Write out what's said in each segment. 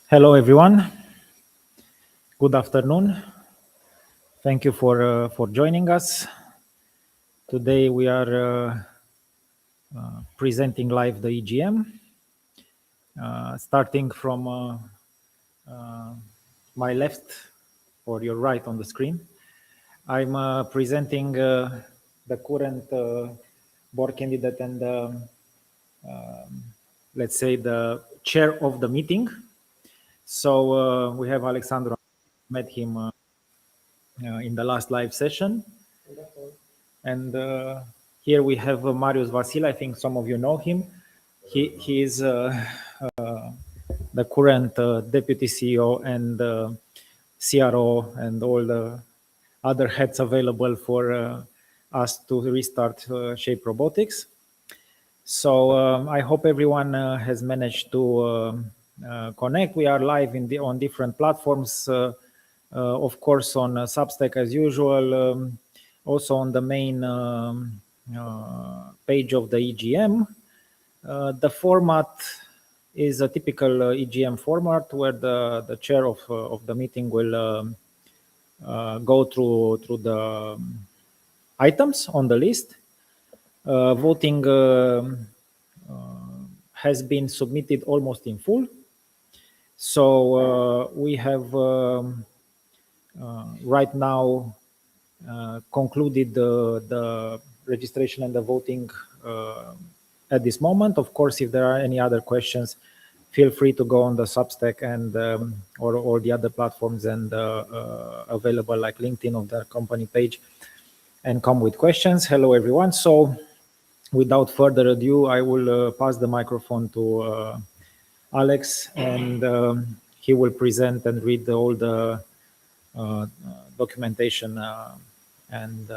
Hello, everyone. Good afternoon. Thank you for joining us. Today we are presenting live the EGM, starting from my left or your right on the screen. I'm presenting the current board candidate and let's say the chair of the meeting. So we have Alexandru. Met him in the last live session. And here we have Marius Vasil. I think some of you know him. He is the current deputy CEO and CRO and all the other heads available for us to restart Shape Robotics. So I hope everyone has managed to connect. We are live on different platforms, of course, on Substack as usual, also on the main page of the EGM. The format is a typical EGM format where the chair of the meeting will go through the items on the list. Voting has been submitted almost in full. So we have right now concluded the registration and the voting at this moment. Of course, if there are any other questions, feel free to go on the Substack and or the other platforms and available like LinkedIn on the company page and come with questions. Hello, everyone. So without further ado, I will pass the microphone to Alex, and he will present and read all the documentation and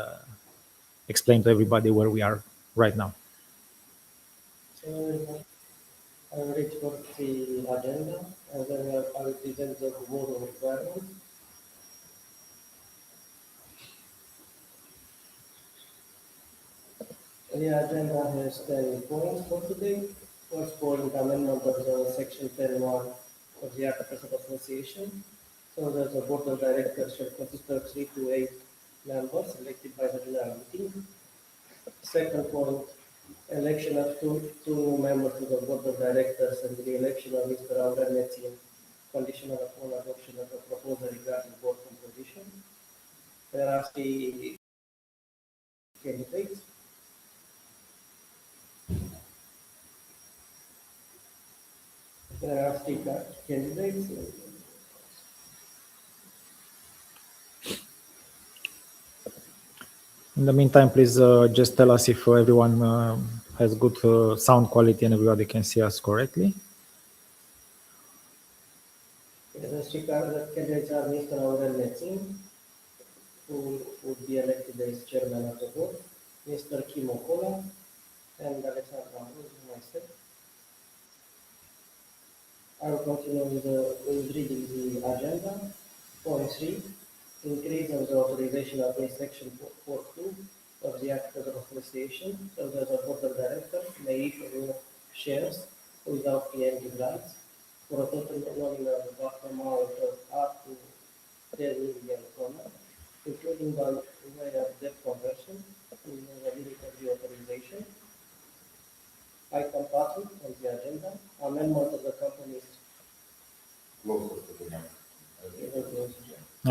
explain to everybody where we are right now. So I will read for the agenda, and then I will present the voting requirements. The agenda has 10 points for today. First point, amendment of the section 10.1 of the Articles of Association. So that the board of directors shall consist of 3 to 8 members elected by the general meeting. Second point, election of two members to the board of directors and the election of Mr. Aurel Mețin, conditional upon adoption of the proposal regarding board composition. There are 3 candidates. There are 3 candidates. In the meantime, please just tell us if everyone has good sound quality and everybody can see us correctly. The 3 candidates are Mr. Aurel Mețin, who would be elected as chairman of the board, Mr. Kim Ocola, and Alexandru Ambrus, myself. I will continue with reading the agenda. Point 3, increase of the authorization of section 4.2 of the Articles of Association, so that the board of directors may issue new shares without preemptive rights for a total nominal amount of up to 10 million kroner, including by way of debt conversion in the limit of the authorization. Item 4 on the agenda, amendment of the company's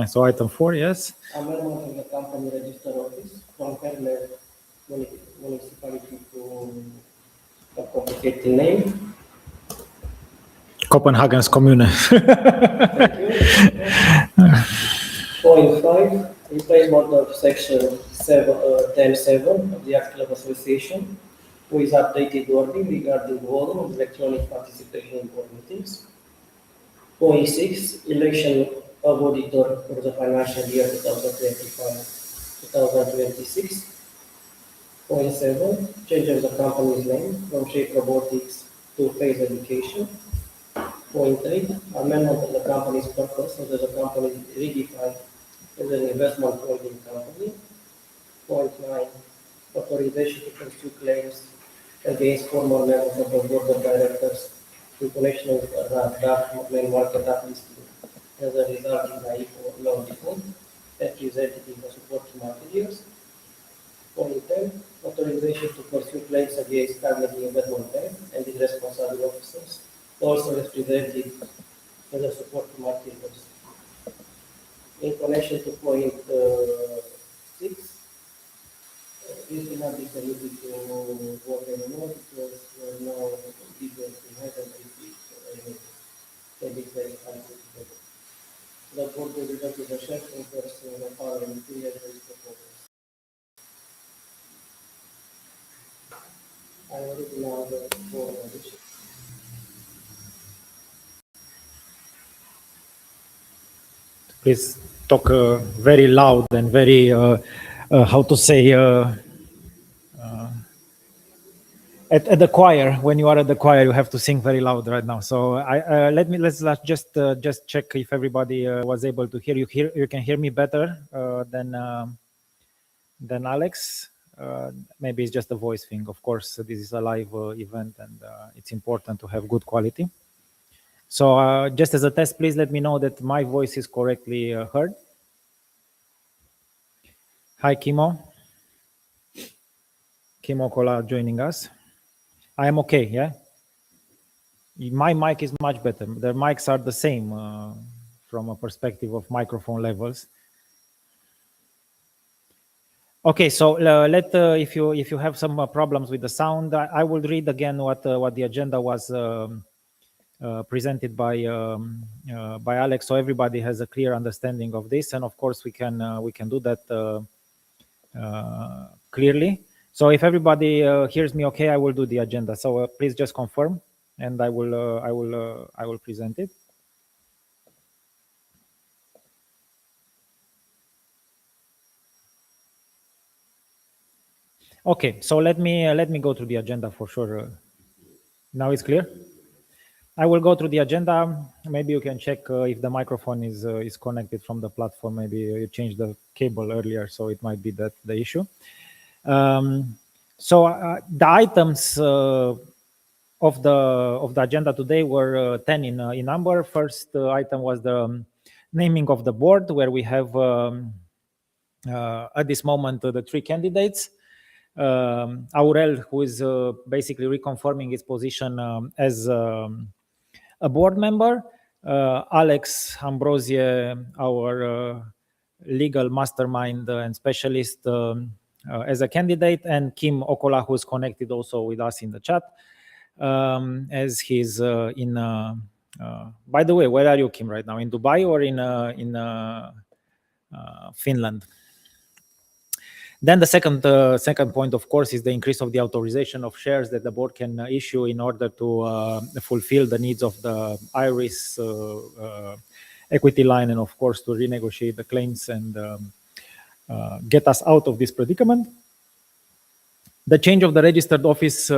So item 4, yes. amendment of the company register office from Hermes municipality to a complicated name. Copenhagen's Kommune. Thank you. Point 5, replacement of section 10.7 of the Articles of Association with updated wording regarding volume of electronic participation in board meetings. Point 6, election of auditor for the financial year 2025-2026. Point 7, change of the company's name from Shape Robotics to Phase Education. Point 8, amendment of the company's purpose so that the company is redefined as an investment holding company. Point 9, authorization to pursue claims against former members of the board of directors in connection with the draft main market uplisting. As a result, in the IPO loan default that resulted in the supporting materials. Point 10, authorization to pursue claims against Carnegie Investment Bank and its responsible officers, also as presented as a supporting materials. In connection to point 6, this will not be permitted to work anymore because there are no details we have and it can be placed until the board will return to the shareholders in the following period with proposals. I will read now the board addition. Please talk very loud and very, how to say, at the choir. When you are at the choir, you have to sing very loud right now. So let's just check if everybody was able to hear you. You can hear me better than Alex. Maybe it's just a voice thing. Of course, this is a live event, and it's important to have good quality. So just as a test, please let me know that my voice is correctly heard. Hi, Kimo. Kimo Kola joining us. I am okay, yeah? My mic is much better. The mics are the same from a perspective of microphone levels. Okay, so if you have some problems with the sound, I will read again what the agenda was presented by Alex, so everybody has a clear understanding of this, and of course we can do that clearly. So if everybody hears me okay, I will do the agenda. So please just confirm, and I will present it. Okay, so let me go through the agenda for sure. Now it's clear. I will go through the agenda. Maybe you can check if the microphone is connected from the platform. Maybe you changed the cable earlier, so it might be that the issue. So the items of the agenda today were 10 in number. First item was the naming of the board, where we have at this moment the three candidates. Aurel, who is basically reconfirming his position as a board member, Alex Ambrosie, our legal mastermind and specialist, as a candidate, and Kim Okola, who is connected also with us in the chat, as he's in. By the way, where are you, Kim, right now? In Dubai or in Finland? Then the second point, of course, is the increase of the authorization of shares that the board can issue in order to fulfill the needs of the IRIS equity line, and of course to renegotiate the claims and get us out of this predicament. The change of the registered office,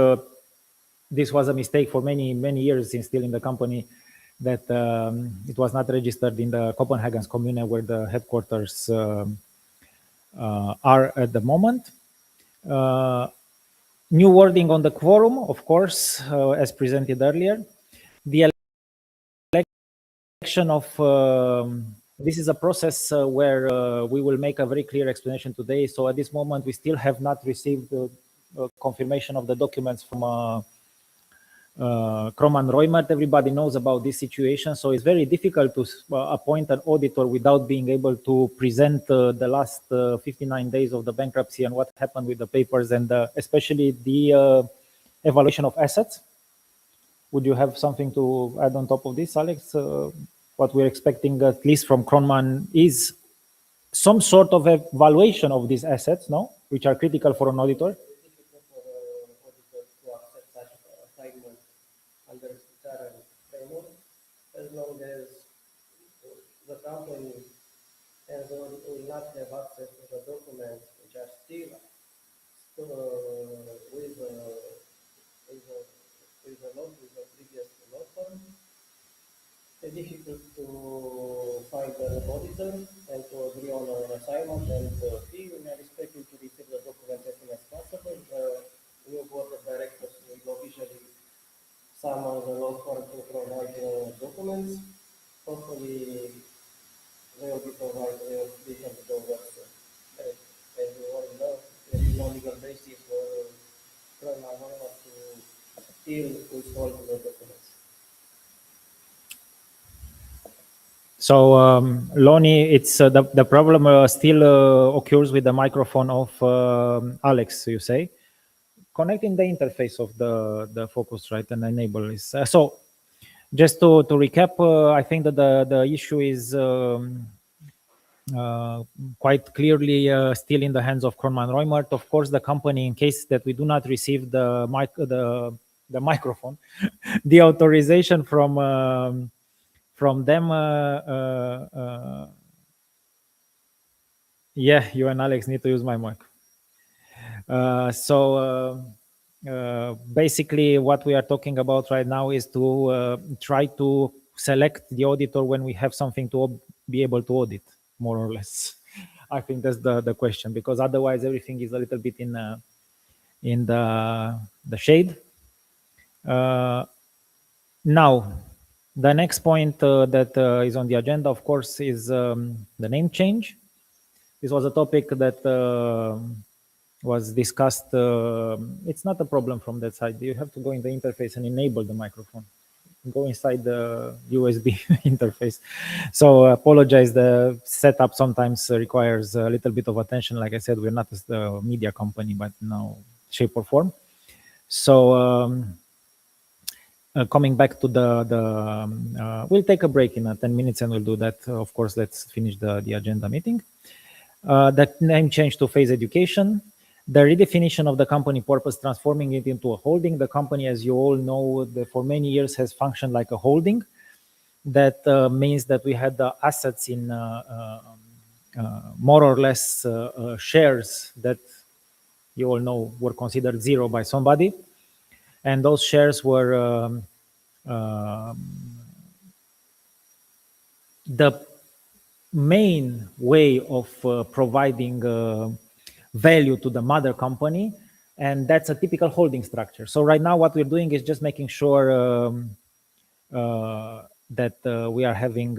this was a mistake for many years still in the company, that it was not registered in the Copenhagen's commune, where the headquarters are at the moment. New wording on the quorum, of course, as presented earlier. The election of this is a process where we will make a very clear explanation today. So at this moment, we still have not received confirmation of the documents from Kroman Reumert. Everybody knows about this situation, so it's very difficult to appoint an auditor without being able to present the last 59 days of the bankruptcy and what happened with the papers, and especially the evaluation of assets. Would you have something to add on top of this, Alex? What we're expecting, at least from Kroman, is some sort of evaluation of these assets, no, which are critical for an auditor. Under current framework, as long as the company will not have access to the documents which are still with the previous law firm, it's difficult to find an auditor and to agree on an assignment and fee. We are expecting to receive the documents as soon as possible. The new board of directors will officially someone will offer to provide documents. Hopefully, they will be provided. They have the documents. As we all know, there is no legal basis for to deal with all the documents. So, Loni, it's the problem still occurs with the microphone of Alex. You say connecting the interface of the focus, right, and enable is so. Just to recap, I think that the issue is quite clearly still in the hands of Kornman Reumert. Of course, the company, in case that we do not receive the microphone, the authorization from them. Yeah, you and Alex need to use my mic. Basically, what we are talking about right now is to try to select the auditor when we have something to be able to audit, more or less. I think that's the question, because otherwise everything is a little bit in the shade. Now, the next point that is on the agenda, of course, is the name change. This was a topic that was discussed. It's not a problem from that side. You have to go in the interface and enable the microphone. Go inside the USB interface. So apologize. The setup sometimes requires a little bit of attention. Like I said, we're not a media company, but no shape or form. So coming back to we'll take a break in 10 minutes and we'll do that. Of course, let's finish the agenda meeting. The name change to Phase Education, the redefinition of the company purpose, transforming it into a holding. The company, as you all know, for many years has functioned like a holding. That means that we had the assets in more or less shares that you all know were considered zero by somebody. And those shares were the main way of providing value to the mother company, and that's a typical holding structure. So right now what we're doing is just making sure that we are having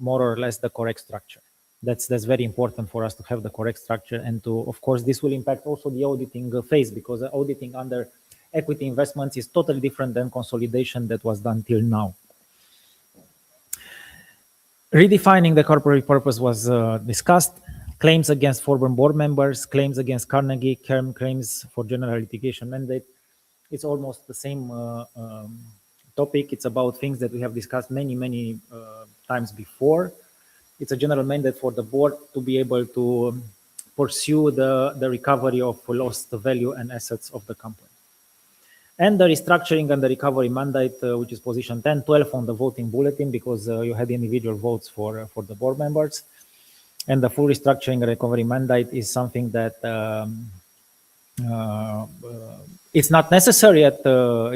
more or less the correct structure. That's very important for us to have the correct structure, and to, of course, this will impact also the auditing phase, because auditing under equity investments is totally different than consolidation that was done till now. Redefining the corporate purpose was discussed. Claims against former board members, claims against Carnegie, claims for general litigation mandate. It's almost the same topic. It's about things that we have discussed many times before. It's a general mandate for the board to be able to pursue the recovery of lost value and assets of the company. And the restructuring and the recovery mandate, which is position 10, 12 on the voting bulletin, because you had individual votes for the board members. And the full restructuring and recovery mandate is something that it's not necessary. It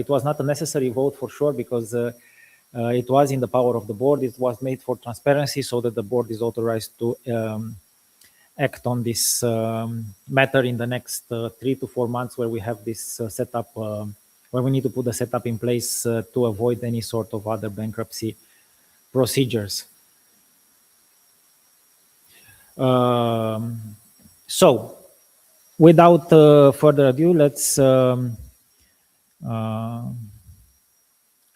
was not a necessary vote for sure, because it was in the power of the board. It was made for transparency, so that the board is authorized to act on this matter in the next 3 to 4 months, where we have this setup, where we need to put the setup in place to avoid any sort of other bankruptcy procedures. So, without further ado, let's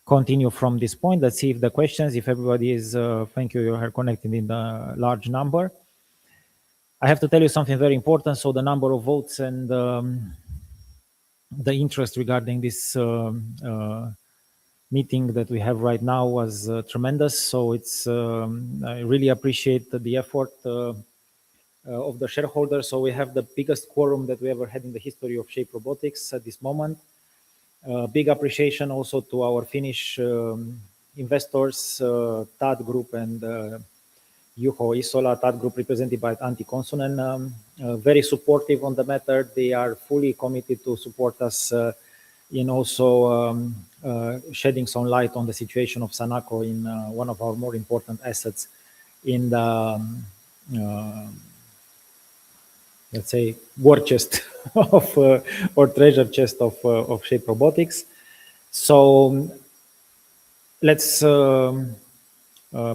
continue from this point. Let's see if the questions, if everybody is, thank you, you are connected in the large number. I have to tell you something very important. So the number of votes and the interest regarding this meeting that we have right now was tremendous. So it's I really appreciate the effort of the shareholders. So we have the biggest quorum that we ever had in the history of Shape Robotics at this moment. Big appreciation also to our Finnish investors, TAD Group and Juho Isola, TAD Group represented by Antti Konsonen, very supportive on the matter. They are fully committed to support us in also shedding some light on the situation of Sanako in one of our more important assets in the let's say, war chest of or treasure chest of Shape Robotics. So let's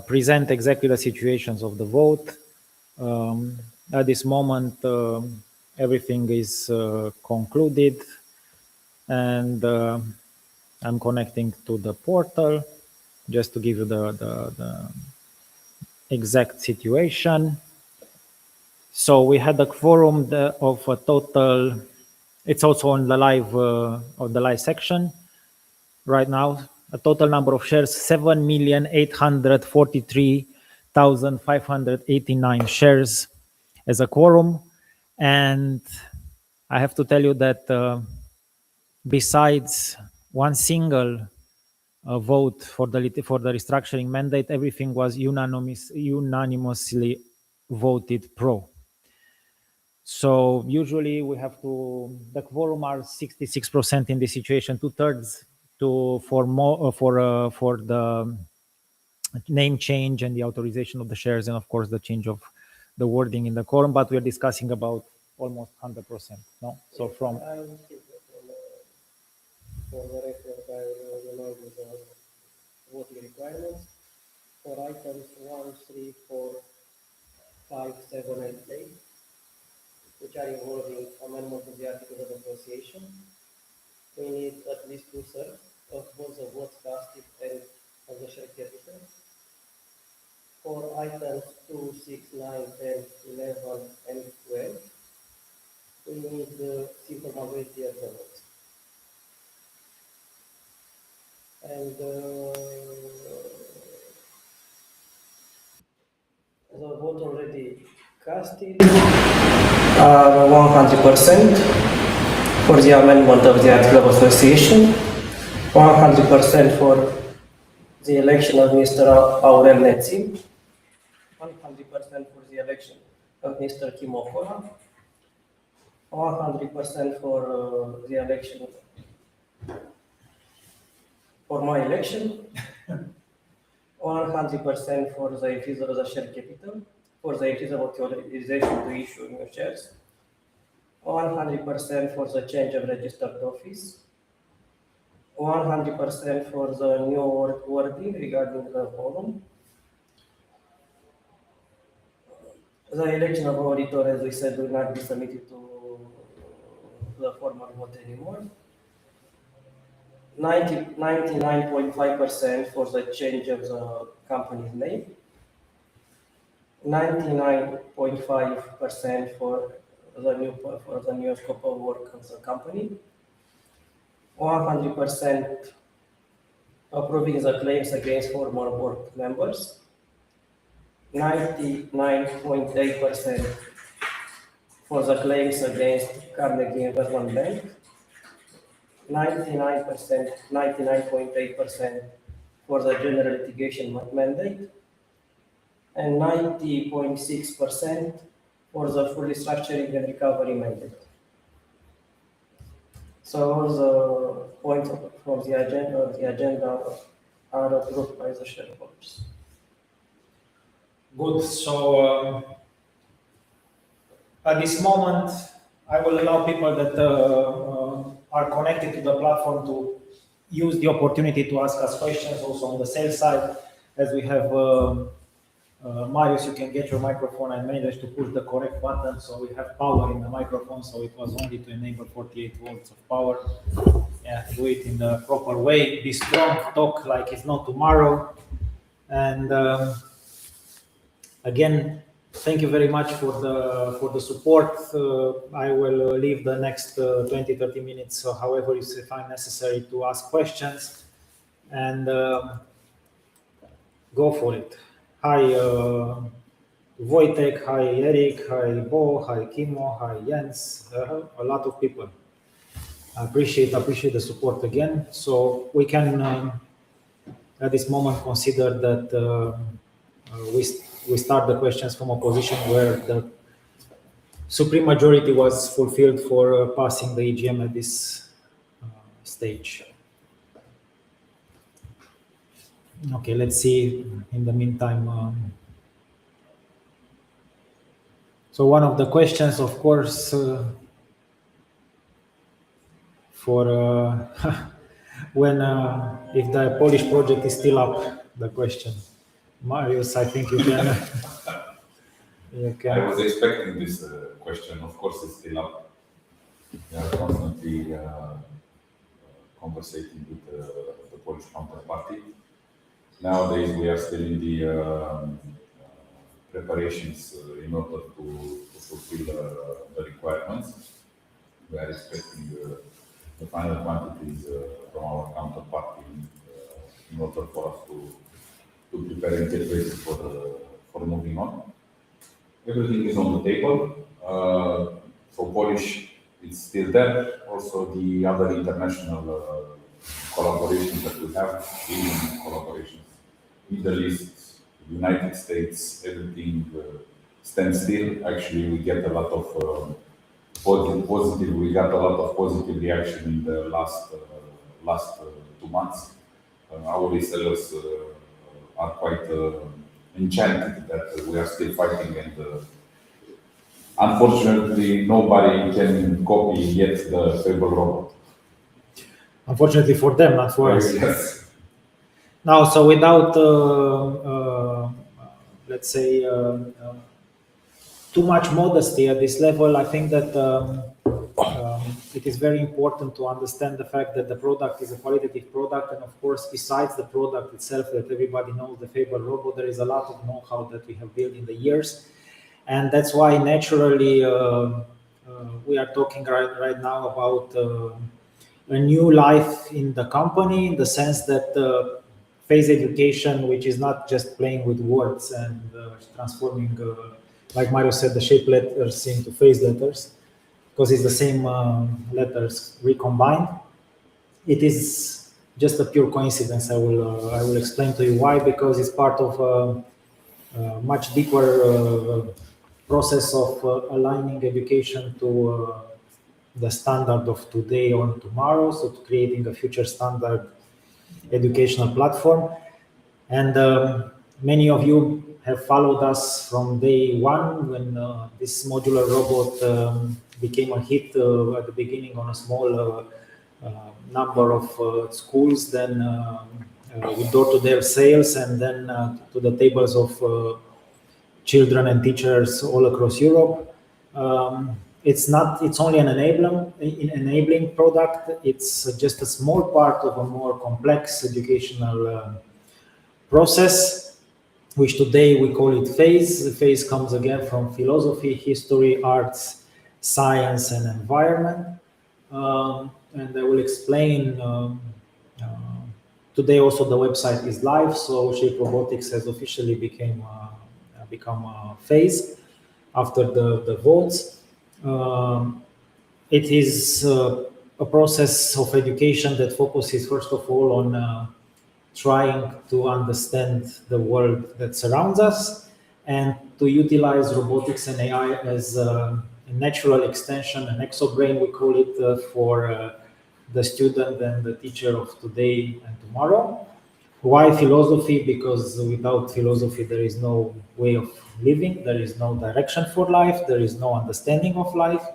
present exactly the situations of the vote. At this moment, everything is concluded, and I'm connecting to the portal just to give you the exact situation. So we had a quorum of a total. It's also on the live of the live section right now. A total number of shares 7,843,589 shares as a quorum, and I have to tell you that besides one single vote for the restructuring mandate, everything was unanimously voted pro. So usually we have to, the quorum are 66% in this situation, 2/3 for the name change and the authorization of the shares, and of course the change of the wording in the quorum. But we are discussing about almost 100%. No, so from I will keep it for the record, I will remind you the voting requirements for items 1, 3, 4, 5, 7, and 8, which are involving amendment of the Articles of Association. We need at least 2/3 of both the votes casted and of the share capital. For items 2, 6, 9, 10, 11, and 12, we need the simple majority of the votes. And the vote already casted are 100% for the amendment of the Article of Association, 100% for the election of Mr. Aurel Nețin, 100% for the election of Mr. Kim Okora, 100% for the election, for my election, 100% for the increase of the share capital, for the increase of authorization to issue new shares, 100% for the change of registered office, 100% for the new wording regarding the quorum. The election of auditor, as we said, will not be submitted to the formal vote anymore. 99.5% for the change of the company's name. 99.5% for the new scope of work of the company. 100% approving the claims against former board members. 99.8% for the claims against Carnegie Investment Bank. 99.8% for the general litigation mandate, and 90.6% for the full restructuring and recovery mandate. So all the points from the agenda are approved by the shareholders. good. So at this moment, I will allow people that are connected to the platform to use the opportunity to ask us questions also on the sales side. As we have Marius, you can get your microphone. I managed to push the correct button, so we have power in the microphone. So it was only to enable 48 volts of power. Yeah, do it in the proper way. Be strong, talk like it's not tomorrow. And again, thank you very much for the support. I will leave the next 20-30 minutes, however you find necessary, to ask questions, and go for it. Hi, Wojtek. Hi, Eric. Hi, Bo. Hi, Kimo. Hi, Jens. A lot of people. I appreciate the support again. So we can at this moment consider that we start the questions from a position where the supreme majority was fulfilled for passing the EGM at this stage. Okay, let's see in the meantime So one of the questions, of course, for when if the Polish project is still up, the question. Marius, I think you can. You I can. was expecting this question. Of course, it's still up. We are constantly conversating with the Polish counterparty. Nowadays, we are still in the preparations in order to fulfill the requirements. We are expecting the final quantities from our counterparty in order for us to prepare and get ready for moving on. Everything is on the table. For Polish, it's still there. Also, the other international collaborations that we have, Asian collaborations, Middle East, United States, everything stands still. Actually, we get a lot of positive. We got a lot of positive reaction in the last 2 months. Our resellers are quite enchanted that we are still fighting, and unfortunately, nobody can copy yet the Fable robot. Unfortunately for them, not for us. Yes. Now, so without, let's say, too much modesty at this level, I think that it is very important to understand the fact that the product is a qualitative product, and of course, besides the product itself, that everybody knows, the Fable robot, there is a lot of know-how that we have built in the years, and that's why naturally we are talking right now about a new life in the company, in the sense that phase education, which is not just playing with words and transforming, like Mario said, the shape letters into phase letters, because it's the same letters recombined. It is just a pure coincidence. I will explain to you why, because it's part of a much deeper process of aligning education to the standard of today or tomorrow, so to creating a future standard educational platform. And many of you have followed us from day one when this modular robot became a hit at the beginning on a small number of schools, then with door-to-door sales, and then to the tables of children and teachers all across Europe. It's only an enabling product. It's just a small part of a more complex educational process, which today we call it phase. The phase comes again from philosophy, history, arts, science, and environment. And I will explain. Today also the website is live, so Shape Robotics has officially become a phase after the votes. It is a process of education that focuses first of all on trying to understand the world that surrounds us and to utilize robotics and AI as a natural extension, an exobrain we call it, for the student and the teacher of today and tomorrow. Why philosophy? Because without philosophy, there is no way of living, there is no direction for life, there is no understanding of life,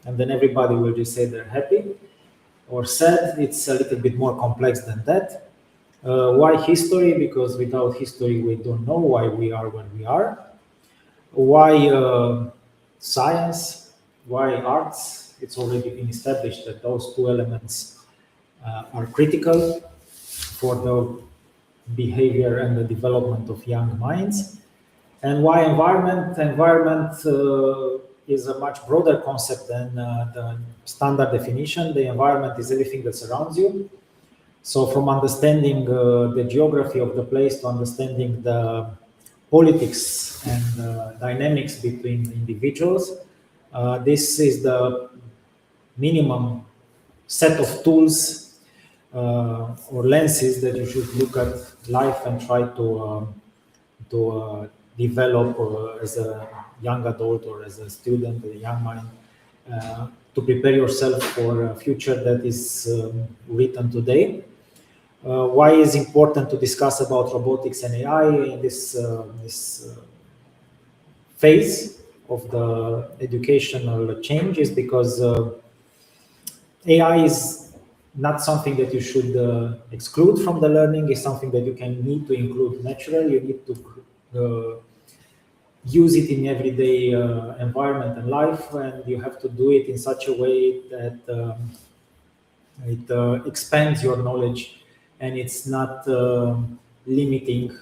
and then everybody will just say they're happy or sad. It's a little bit more complex than that. Why history? Because without history, we don't know why we are where we are. Why science? Why arts? It's already been established that those two elements are critical for the behavior and the development of young minds. And why environment? Environment is a much broader concept than the standard definition. The environment is everything that surrounds you. So from understanding the geography of the place to understanding the politics and dynamics between individuals, this is the minimum set of tools or lenses that you should look at life and try to develop as a young adult or as a student, a young mind, to prepare yourself for a future that is written today. Why is important to discuss about robotics and AI in this phase? of the educational change is because AI is not something that you should exclude from the learning. It's something that you can need to include naturally. You need to use it in everyday environment and life, and you have to do it in such a way that it expands your knowledge and it's not limiting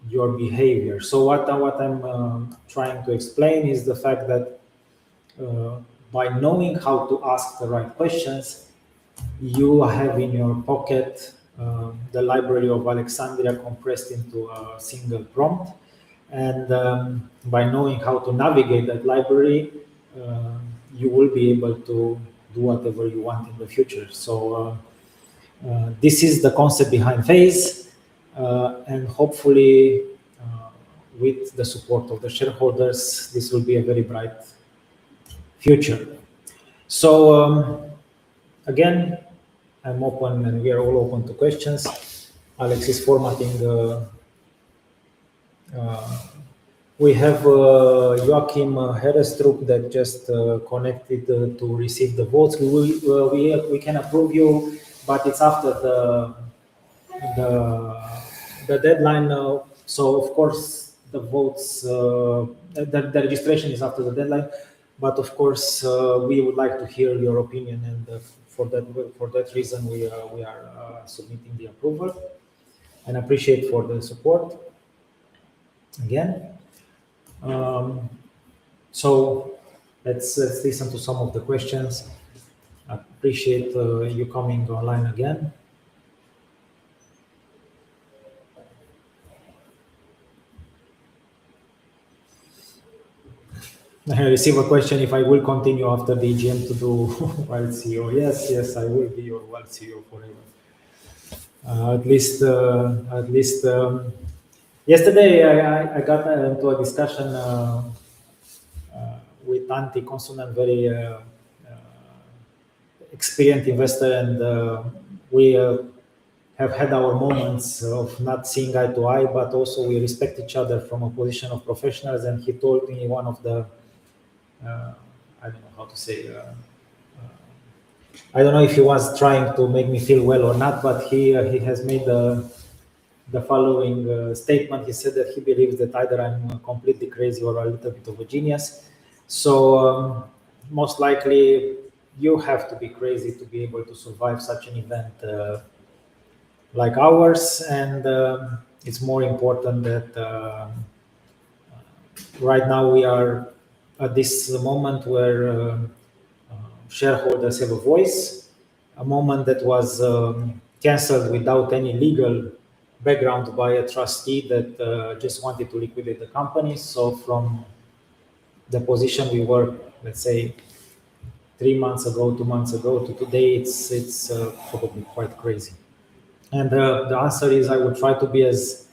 your behavior. So what I'm trying to explain is the fact that by knowing how to ask the right questions, you have in your pocket the library of Alexandria compressed into a single prompt. And by knowing how to navigate that library, you will be able to do whatever you want in the future. So this is the concept behind Phase, and hopefully with the support of the shareholders, this will be a very bright future. So again, I'm open and we are all open to questions. Alex is formatting. We have Joachim Herrestrup that just connected to receive the votes. We can approve you, but it's after the deadline. So of course the votes, the registration is after the deadline. But of course, we would like to hear your opinion, and for that reason, we are submitting the approval, and appreciate for the support again. So let's listen to some of the questions. I appreciate you coming online again. I receive a question if I will continue after the EGM to do wild CEO. Yes, I will be your wild CEO forever. At least, yesterday I got into a discussion with Antti Konsunen, very experienced investor, and we have had our moments of not seeing eye to eye, but also we respect each other from a position of professionals. And he told me one of the I don't know how to say. I don't know if he was trying to make me feel well or not, but he has made the following statement. He said that he believes that either I'm completely crazy or a little bit of a genius. So most likely you have to be crazy to be able to survive such an event like ours, and it's more important that right now we are at this moment where shareholders have a voice, a moment that was canceled without any legal background by a trustee that just wanted to liquidate the company. So from the position we were, let's say, 3 months ago, 2 months ago to today, it's probably quite crazy. And the answer is I will try to be as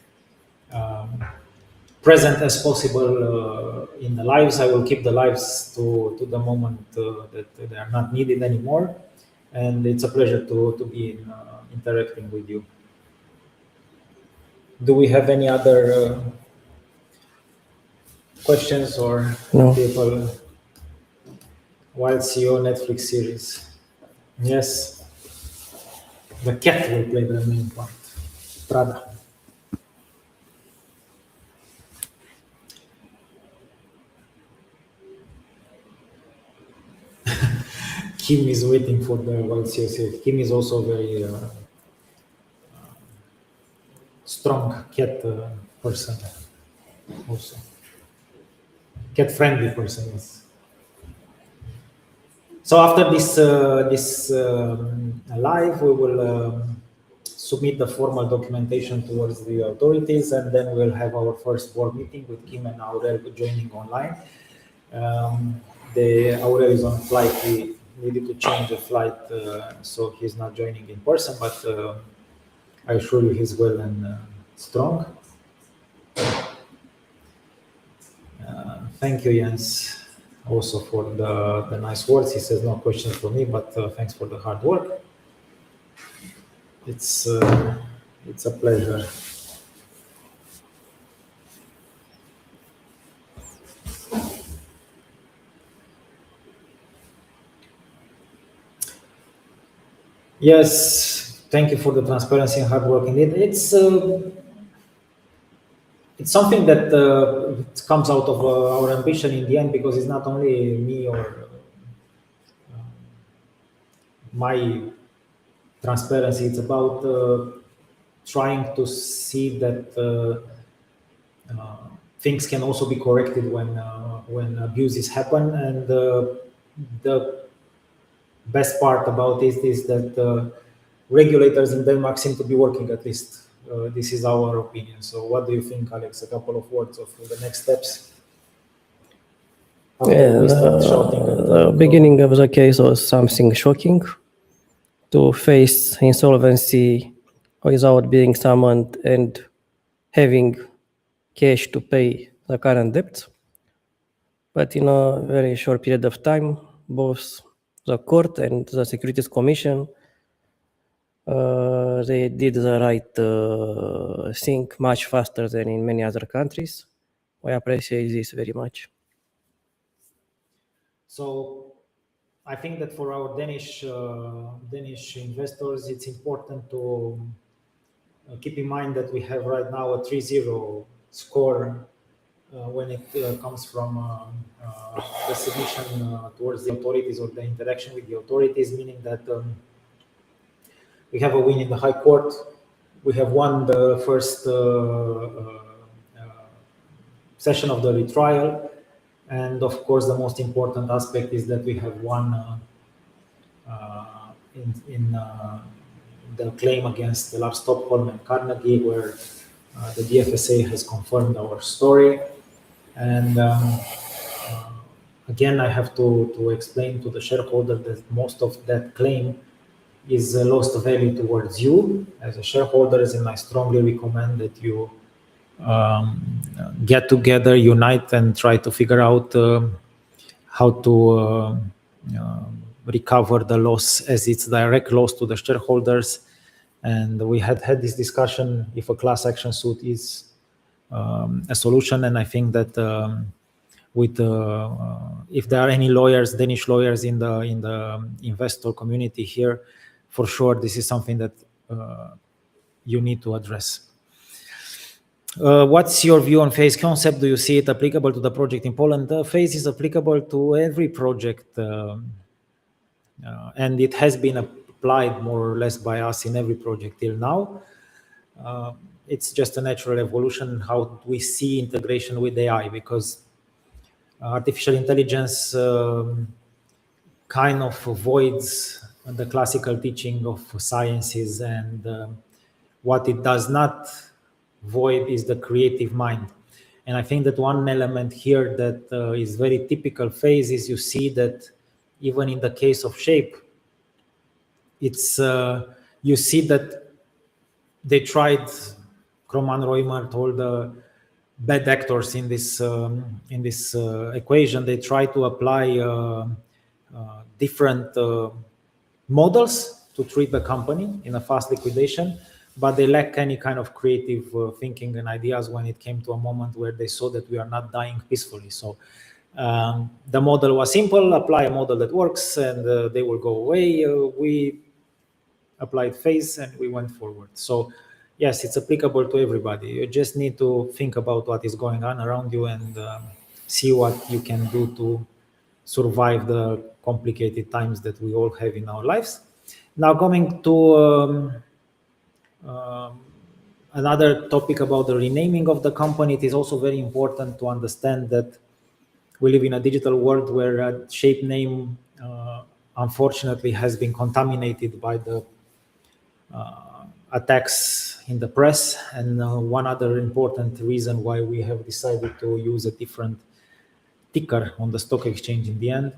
present as possible in the lives. I will keep the lives to the moment that they are not needed anymore. And it's a pleasure to be interacting with you. Do we have any other questions or No. people? Wild CEO Netflix series. Yes. The cat will play the main part. Prada. Kim is waiting for the Wild CEO series. Kim is also very strong cat person. Also. Cat friendly person, yes. So after this live, we will submit the formal documentation towards the authorities, and then we'll have our first board meeting with Kim and Aurel joining online. Aurel is on flight. We needed to change the flight, so he's not joining in person, but I assure you he's well and strong. Thank you, Jens, also for the nice words. He says no questions for me, but thanks for the hard work. It's a pleasure. Yes, thank you for the transparency and hard work. Indeed, it's something that it comes out of our ambition in the end, because it's not only me or my transparency. It's about trying to see that things can also be corrected when abuses happen. And the best part about this is that regulators in Denmark seem to be working, at least. This is our opinion. So what do you think, Alex? A couple of words of the next steps after we stopped shouting at The beginning of the case was something shocking. To face insolvency without being summoned and having cash to pay the current debt. But in a very short period of time, both the court and the Securities Commission, they did the right thing much faster than in many other countries. I appreciate this very much. So I think that for our Danish investors, it's important to keep in mind that we have right now a 3-0 score when it comes from the submission towards the authorities or the interaction with the authorities, meaning that we have a win in the High Court. We have won the first session of the retrial. And of course, the most important aspect is that we have won in the claim against Lars Stockholm and Carnegie, where the DFSA has confirmed our story. And again, I have to explain to the shareholder that most of that claim is lost value towards you as a shareholders, and I strongly recommend that you get together, unite, and try to figure out how to recover the loss, as it's direct loss to the shareholders. And we had this discussion if a class action suit is a solution, and I think that with if there are any lawyers, Danish lawyers in the investor community here, for sure this is something that you need to address. What's your view on phase concept? Do you see it applicable to the project in Poland? Phase is applicable to every project, and it has been applied more or less by us in every project till now. It's just a natural evolution how we see integration with AI, because artificial intelligence kind of avoids the classical teaching of sciences, and what it does not void is the creative mind. And I think that one element here that is very typical phase is you see that even in the case of Shape, it's you see that they tried, Kroman Roymert, all the bad actors in this equation, they try to apply different models to treat the company in a fast liquidation, but they lack any kind of creative thinking and ideas when it came to a moment where they saw that we are not dying peacefully. So the model was simple: apply a model that works and they will go away. We applied phase and we went forward. So yes, it's applicable to everybody. You just need to think about what is going on around you and see what you can do to survive the complicated times that we all have in our lives. Now coming to another topic about the renaming of the company, it is also very important to understand that we live in a digital world where a Shape name unfortunately has been contaminated by the attacks in the press. And one other important reason why we have decided to use a different ticker on the stock exchange in the end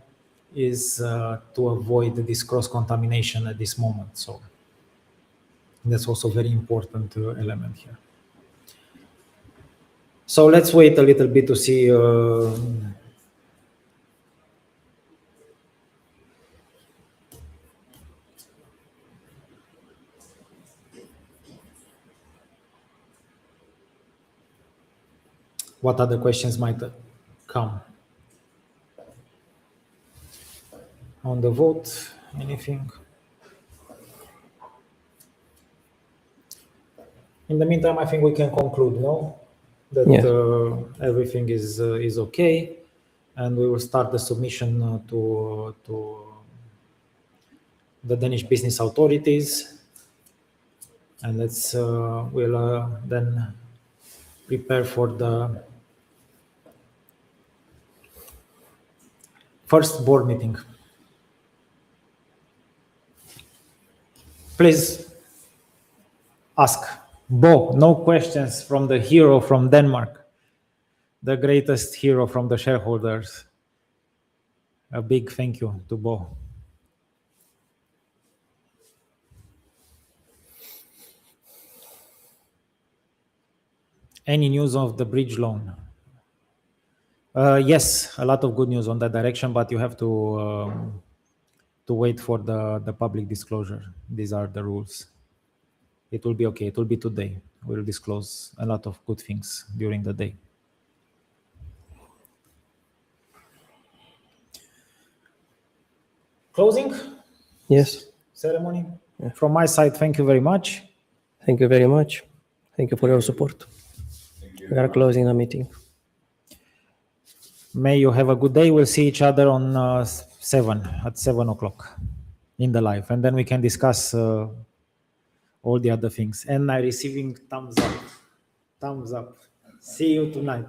is to avoid this cross-contamination at this moment. So that's also a very important element here. So let's wait a little bit to see what other questions might come. On the vote, anything? In the meantime, I think we can conclude, no? That Yes. Everything is okay, and we will start the submission to the Danish business authorities, and we'll then prepare for the first board meeting. Please ask. Bo, no questions from the hero from Denmark, the greatest hero from the shareholders. A big thank you to Bo. Any news of the bridge loan? Yes, a lot of good news on that direction, but you have to wait for the public disclosure. These are the rules. It will be okay. It will be today. We'll disclose a lot of good things during the day. Closing? Yes. Ceremony? Yeah. From my side, thank you very much. Thank you very much. Thank you for your support. Thank you. We are closing the meeting. May you have a good day. We'll see each other on at 7 o'clock in the live, and then we can discuss all the other things. And I'm receiving thumbs up. Thumbs up. See you tonight.